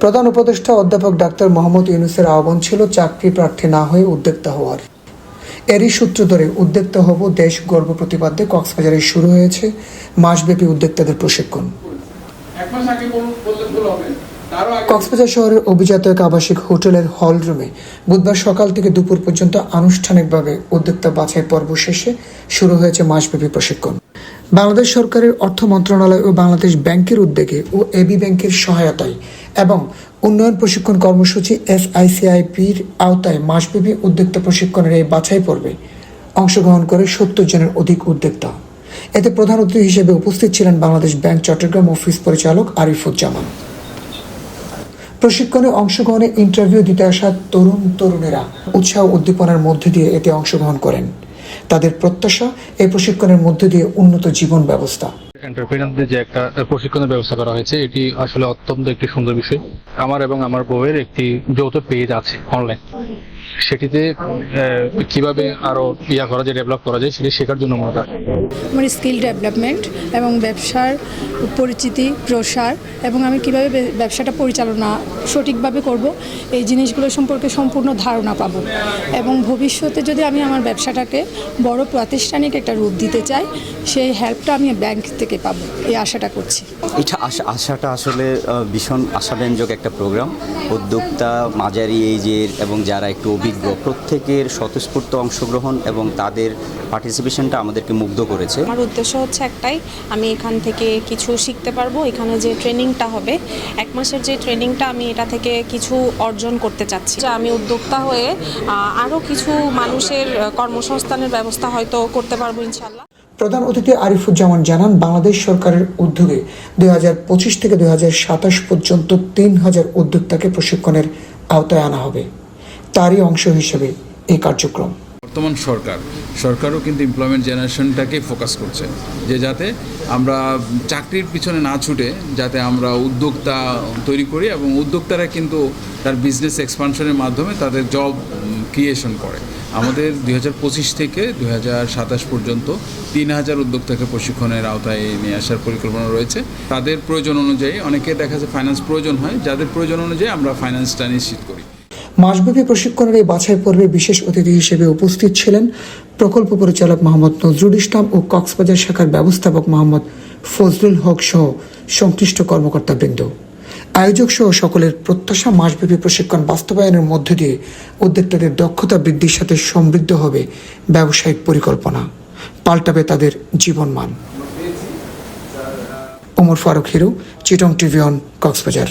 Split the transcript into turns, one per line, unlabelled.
প্রধান উপদেষ্টা অধ্যাপক ডাক্তার মোহাম্মদ ইউনূসের আহ্বান ছিল চাকরি প্রার্থী না হয়ে উদ্যোক্তা হওয়ার। এরই সূত্র ধরে উদ্যোক্তা হব দেশ গর্ব প্রতিপাদ্যে কক্সবাজারে শুরু হয়েছে মাসব্যাপী উদ্যোক্তাদের প্রশিক্ষণ। কক্সবাজার শহরের অভিজাত এক আবাসিক হোটেলের হল রুমে বুধবার সকাল থেকে দুপুর পর্যন্ত আনুষ্ঠানিকভাবে উদ্যোক্তা বাছাই পর্ব শেষে শুরু হয়েছে মাসব্যাপী প্রশিক্ষণ। বাংলাদেশ সরকারের অর্থ মন্ত্রণালয় ও বাংলাদেশ ব্যাংকের উদ্যোগে ও এবি ব্যাংকের সহায়তায় এবং উন্নয়ন প্রশিক্ষণ কর্মসূচি FICIPর আওতায় মাসব্যাপী উদ্যোক্তা প্রশিক্ষণের এই বাছাই পর্বে অংশগ্রহণ করে 70 জনের অধিক উদ্যোক্তা। এতে প্রধান অতিথি হিসেবে উপস্থিত ছিলেন বাংলাদেশ ব্যাংক চট্টগ্রাম অফিস পরিচালক আরিফুজ্জামান। প্রশিক্ষণে অংশগ্রহণে ইন্টারভিউ দিতে আসা তরুণেরা উৎসাহ উদ্দীপনার মধ্যে দিয়ে এতে অংশগ্রহণ করেন। তাদের প্রত্যাশা এই প্রশিক্ষণের মধ্যে দিয়ে উন্নত জীবন ব্যবস্থা।
এন্টারপ্রেনারদের যে একটা প্রশিক্ষণের ব্যবস্থা করা হয়েছে এটি আসলে অত্যন্ত একটি সুন্দর বিষয়। আমার এবং আমার বউয়ের একটি যৌথ পেজ আছে অনলাইন, সেটিতে কিভাবে আরো করা যায়, ডেভেলপ করা যায় সেটি শেখার জন্য মনে হয়।
আমার স্কিল ডেভেলপমেন্ট এবং ব্যবসার পরিচিতি প্রসার এবং আমি কিভাবে ব্যবসাটা পরিচালনা সঠিকভাবে করব এই জিনিসগুলো সম্পর্কে সম্পূর্ণ ধারণা পাবো এবং ভবিষ্যতে যদি আমি আমার ব্যবসাটাকে বড় প্রাতিষ্ঠানিক একটা রূপ দিতে চাই সেই হেল্পটা আমি ব্যাংক থেকে পাবো এই আশাটা করছি।
এটা আশাটা আসলে ভীষণ আশাব্যঞ্জক একটা প্রোগ্রাম। উদ্যোক্তা, মাঝারি এইজের এবং যারা একটু অভিজ্ঞ প্রত্যেকের স্বতঃস্ফূর্ত অংশগ্রহণ এবং তাদের পার্টিসিপেশনটা আমাদেরকে মুগ্ধ করেছে।
আমার উদ্দেশ্য হচ্ছে একটাই, আমি এখান থেকে কিছু শিখতে পারবো। এখানে যে ট্রেনিংটা হবে 1 মাসের যে ট্রেনিংটা, আমি এটা থেকে কিছু অর্জন করতে চাচ্ছি। আমি উদ্যোক্তা হয়ে আরও কিছু মানুষের কর্মসংস্থানের ব্যবস্থা হয়তো করতে পারবো ইনশাল্লাহ।
প্রধান অতিথি আরিফুজ্জামান জানান, বাংলাদেশ সরকারের উদ্যোগে 2025 থেকে 2027 পর্যন্ত 3000 উদ্যোক্তাকে প্রশিক্ষণের আওতায় আনা হবে। তারই অংশ হিসেবে এই কার্যক্রম।
বর্তমান সরকারও কিন্তু এমপ্লয়মেন্ট জেনারেশনটাকে ফোকাস করছে, যে যাতে আমরা চাকরির পিছনে না ছুটে যাতে আমরা উদ্যোক্তা তৈরি করি এবং উদ্যোক্তারা কিন্তু তার বিজনেস এক্সপানশনের মাধ্যমে তাদের জব ক্রিয়েশন করে। আমাদের 2025 থেকে 2027 পর্যন্ত 3000 উদ্যোক্তাকে প্রশিক্ষণের আওতায় নিয়ে আসার পরিকল্পনা রয়েছে। তাদের প্রয়োজন অনুযায়ী, অনেকে দেখা যায় ফাইন্যান্স প্রয়োজন হয়, যাদের প্রয়োজন অনুযায়ী আমরা ফাইন্যান্সটা নিশ্চিত করি।
মাসব্যাপী প্রশিক্ষণের এই বাছাই পর্বে বিশেষ অতিথি হিসেবে উপস্থিত ছিলেন প্রকল্প পরিচালক মোহাম্মদ নজরুল ইসলাম ও কক্সবাজার শাখার ব্যবস্থাপক মোহাম্মদ ফজলুল হক সহ সংশ্লিষ্ট কর্মকর্তাবৃন্দ। আয়োজক সহ সকলের প্রত্যাশা, মাসব্যাপী প্রশিক্ষণ বাস্তবায়নের মধ্য দিয়ে উদ্যোক্তাদের দক্ষতা বৃদ্ধির সাথে সমৃদ্ধ হবে ব্যবসায়িক পরিকল্পনা, পাল্টাবে তাদের জীবনমান। ওমর ফারুক হিরু, চিটং টিভি অন, কক্সবাজার।